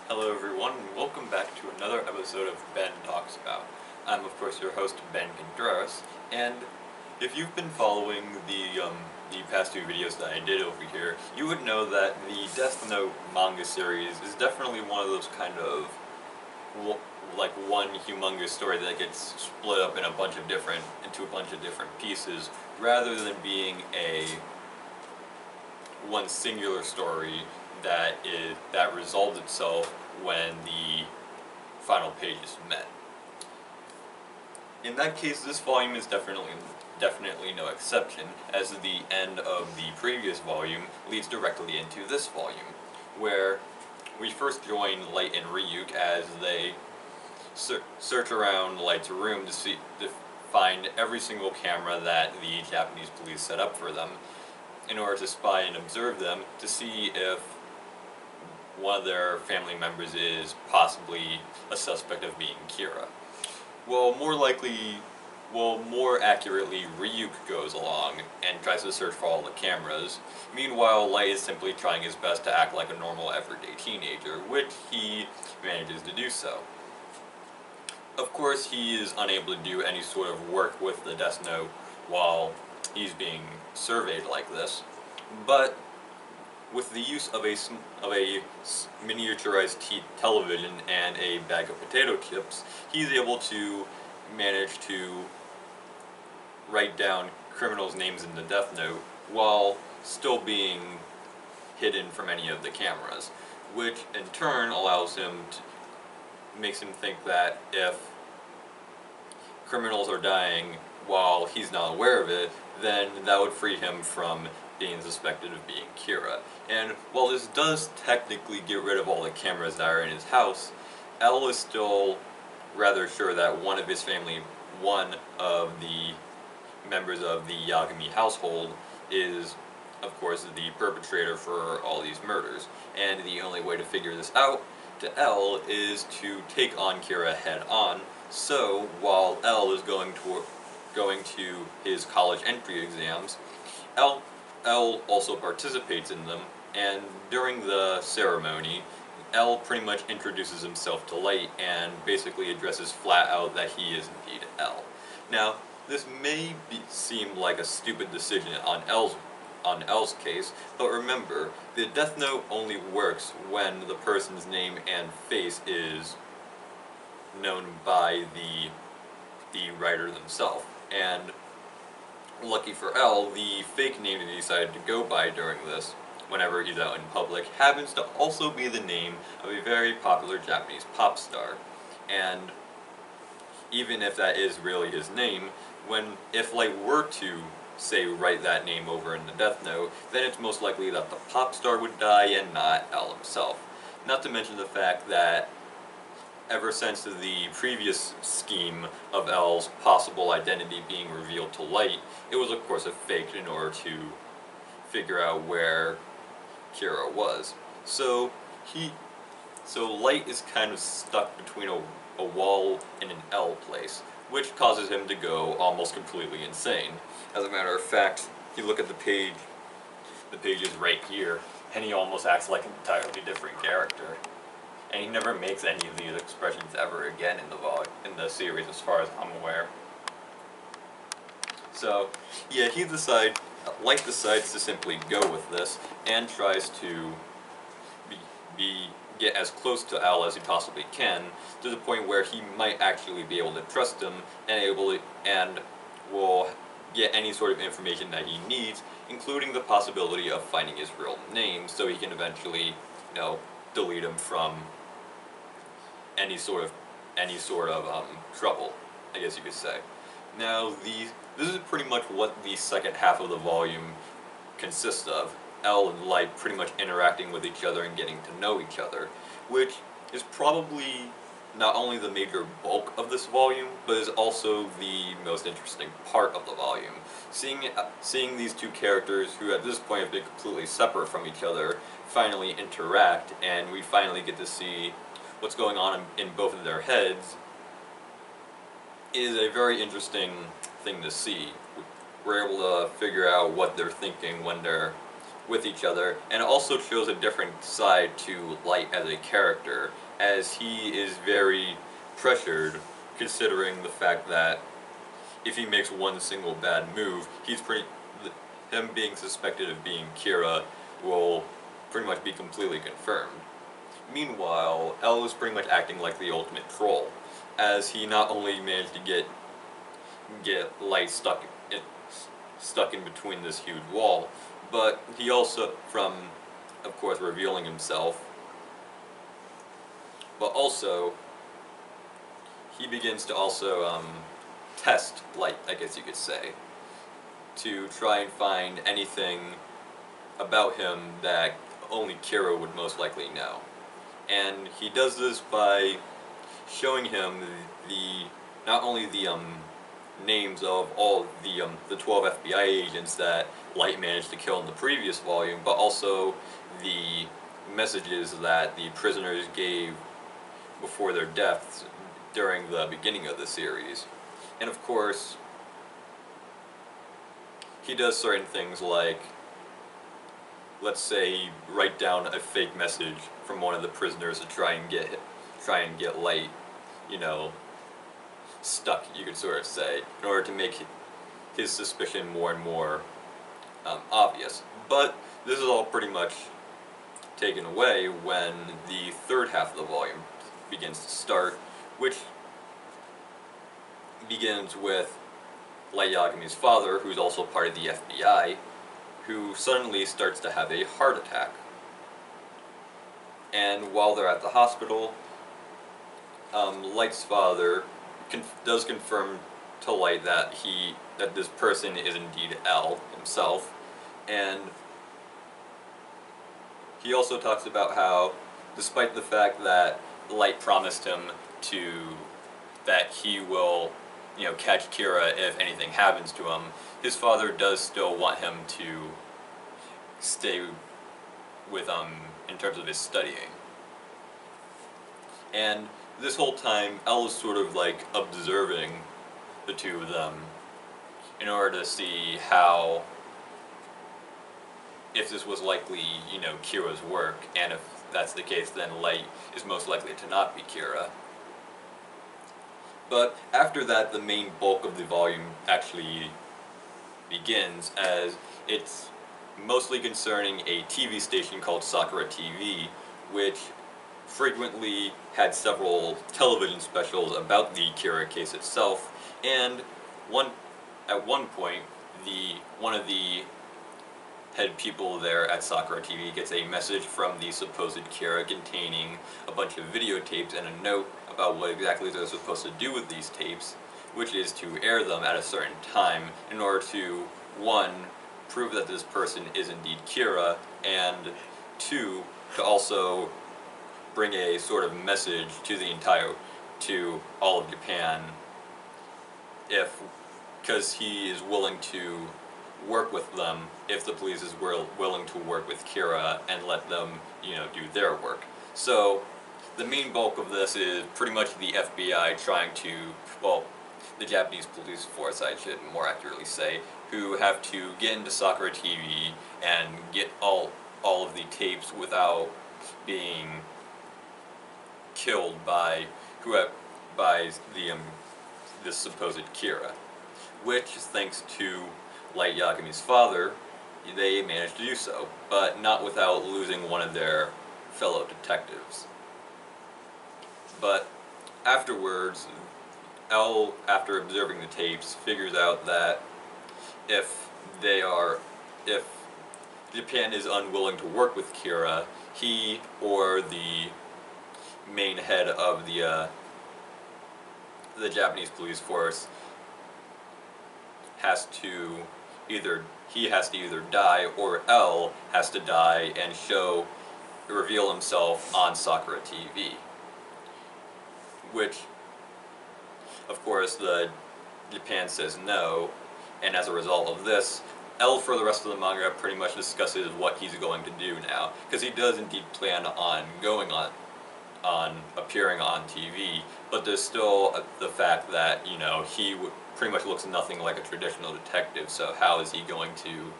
Hello everyone, and welcome back to another episode of Ben Talks About. I'm of course your host Ben Contreras, and if you've been following the past two videos that I did over here, you would know that the Death Note manga series is definitely one of those kind of like one humongous story that gets split up in into a bunch of different pieces, rather than being a one singular story that resolved itself when the final pages met. In that case, this volume is definitely no exception, as the end of the previous volume leads directly into this volume, where we first join Light and Ryuk as they search around Light's room to find every single camera that the Japanese police set up for them, in order to spy and observe them to see if one of their family members is possibly a suspect of being Kira. Well, more accurately, Ryuk goes along and tries to search for all the cameras. Meanwhile, Light is simply trying his best to act like a normal everyday teenager, which he manages to do so. Of course, he is unable to do any sort of work with the Death Note while he's being surveyed like this, but with the use of a miniaturized television and a bag of potato chips, he's able to manage to write down criminals' names in the Death Note while still being hidden from any of the cameras, which in turn makes him think that if criminals are dying while he's not aware of it, then that would free him from being suspected of being Kira. And while this does technically get rid of all the cameras that are in his house, L is still rather sure that one of the members of the Yagami household is, of course, the perpetrator for all these murders. And the only way to figure this out to L is to take on Kira head on. So while L is going to his college entry exams, L also participates in them, and during the ceremony, L pretty much introduces himself to Light and basically addresses flat out that he is indeed L. Now, this may seem like a stupid decision on L's case, but remember, the Death Note only works when the person's name and face is known by the writer themselves. And lucky for L, the fake name that he decided to go by during this, whenever he's out in public, happens to also be the name of a very popular Japanese pop star. And even if that is really his name, if Light were to, say, write that name over in the Death Note, then it's most likely that the pop star would die and not L himself. Not to mention the fact that ever since the previous scheme of L's possible identity being revealed to Light, it was of course a fake in order to figure out where Kira was. So Light is kind of stuck between a wall and an L place, which causes him to go almost completely insane. As a matter of fact, you look at the pages right here, and he almost acts like an entirely different character. And he never makes any of these expressions ever again in the series, as far as I'm aware. So, yeah, Light decides to simply go with this, and tries to get as close to L as he possibly can, to the point where he might actually be able to trust him, and will get any sort of information that he needs, including the possibility of finding his real name, so he can eventually, delete him from any sort of trouble, I guess you could say. Now, this is pretty much what the second half of the volume consists of. L and Light pretty much interacting with each other and getting to know each other, which is probably not only the major bulk of this volume, but is also the most interesting part of the volume. Seeing these two characters, who at this point have been completely separate from each other, finally interact, and we finally get to see what's going on in both of their heads, is a very interesting thing to see. We're able to figure out what they're thinking when they're with each other, and it also shows a different side to Light as a character, as he is very pressured, considering the fact that if he makes one single bad move, him being suspected of being Kira will pretty much be completely confirmed. Meanwhile, L is pretty much acting like the ultimate troll, as he not only managed to get Light stuck in between this huge wall, but he also, from, of course, revealing himself, but also, he begins to also, test Light, I guess you could say, to try and find anything about him that only Kira would most likely know. And he does this by showing him not only the names of all the 12 FBI agents that Light managed to kill in the previous volume, but also the messages that the prisoners gave before their deaths during the beginning of the series. And of course, he does certain things like, let's say, write down a fake message from one of the prisoners to try and get Light, you know, stuck, you could sort of say, in order to make his suspicion more and more obvious. But this is all pretty much taken away when the third half of the volume begins to start, which begins with Light Yagami's father, who's also part of the FBI, who suddenly starts to have a heart attack. And while they're at the hospital, Light's father does confirm to Light that this person is indeed L himself, and he also talks about how, despite the fact that Light promised him that he will, you know, catch Kira if anything happens to him, his father does still want him to stay with in terms of his studying. And this whole time, L is sort of like observing the two of them in order to see if this was likely, you know, Kira's work, and if that's the case, then Light is most likely to not be Kira. But after that, the main bulk of the volume actually begins, as it's mostly concerning a TV station called Sakura TV, which frequently had several television specials about the Kira case itself, and at one point, one of the head people there at Sakura TV gets a message from the supposed Kira containing a bunch of videotapes and a note about what exactly they're supposed to do with these tapes, which is to air them at a certain time in order to, one, prove that this person is indeed Kira, and two, to also bring a sort of message to all of Japan, because he is willing to work with them if the police is willing to work with Kira and let them, you know, do their work. So the main bulk of this is pretty much the FBI trying to, well, the Japanese police force, I should more accurately say, who have to get into Sakura TV and get all of the tapes without being killed by this supposed Kira, which, thanks to Light Yagami's father, they managed to do so, but not without losing one of their fellow detectives. But afterwards, L, after observing the tapes, figures out that if Japan is unwilling to work with Kira, he or the main head of the Japanese police force has to either die, or L has to die and reveal himself on Sakura TV. Which, of course, Japan says no, and as a result of this, L, for the rest of the manga, pretty much discusses what he's going to do now, because he does indeed plan on appearing on TV, but there's still the fact that, you know, he pretty much looks nothing like a traditional detective, so how is he going to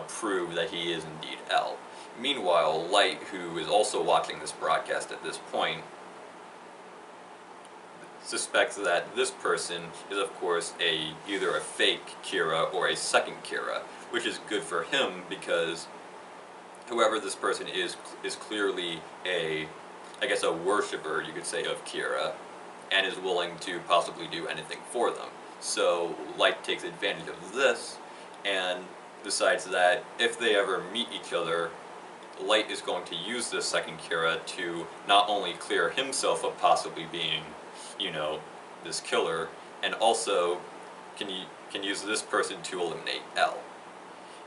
prove that he is indeed L. Meanwhile, Light, who is also watching this broadcast at this point, suspects that this person is of course either a fake Kira or a second Kira, which is good for him because whoever this person is clearly a worshipper, you could say, of Kira, and is willing to possibly do anything for them. So Light takes advantage of this and decides that if they ever meet each other, Light is going to use this second Kira to not only clear himself of possibly being, this killer, and also can use this person to eliminate L.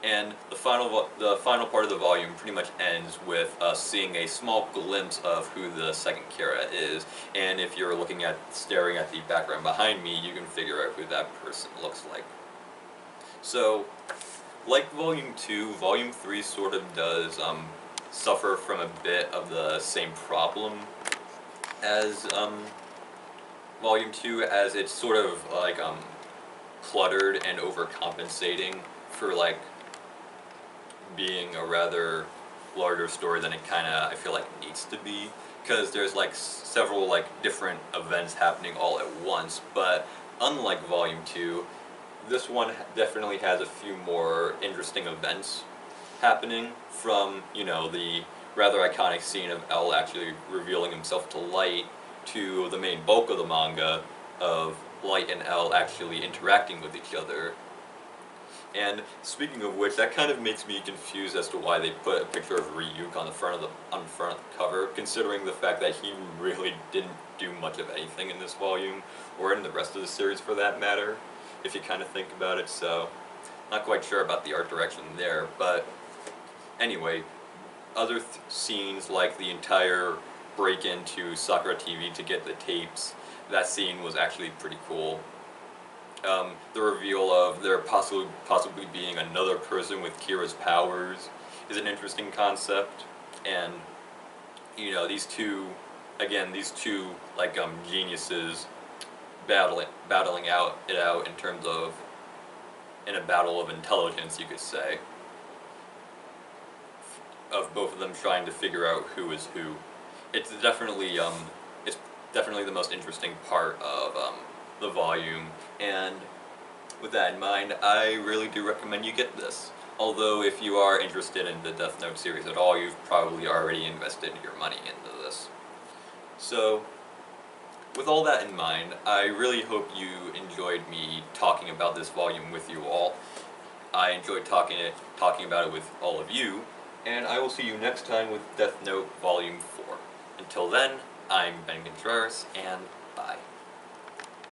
And the final part of the volume pretty much ends with us seeing a small glimpse of who the second Kira is, and if you're staring at the background behind me, you can figure out who that person looks like. So, like Volume 2, Volume 3 sort of does suffer from a bit of the same problem as Volume 2, as it's sort of like cluttered and overcompensating for being a rather larger story than it I feel like needs to be, because there's several different events happening all at once. But unlike Volume 2, this one definitely has a few more interesting events happening, from the rather iconic scene of L actually revealing himself to Light, to the main bulk of the manga of Light and L actually interacting with each other. And speaking of which, that kind of makes me confused as to why they put a picture of Ryuk on the front of the cover, considering the fact that he really didn't do much of anything in this volume, or in the rest of the series for that matter, if you kind of think about it. So, not quite sure about the art direction there. But anyway, other scenes like the entire break into Sakura TV to get the tapes, that scene was actually pretty cool. The reveal of there possibly being another person with Kira's powers is an interesting concept, and these two geniuses battling it out in a battle of intelligence, you could say, of both of them trying to figure out who is who. It's definitely the most interesting part of the volume, and with that in mind, I really do recommend you get this. Although if you are interested in the Death Note series at all, you've probably already invested your money into this. So, with all that in mind, I really hope you enjoyed me talking about this volume with you all. I enjoyed talking about it with all of you, and I will see you next time with Death Note Volume 4. Until then, I'm Ben Contreras, and bye.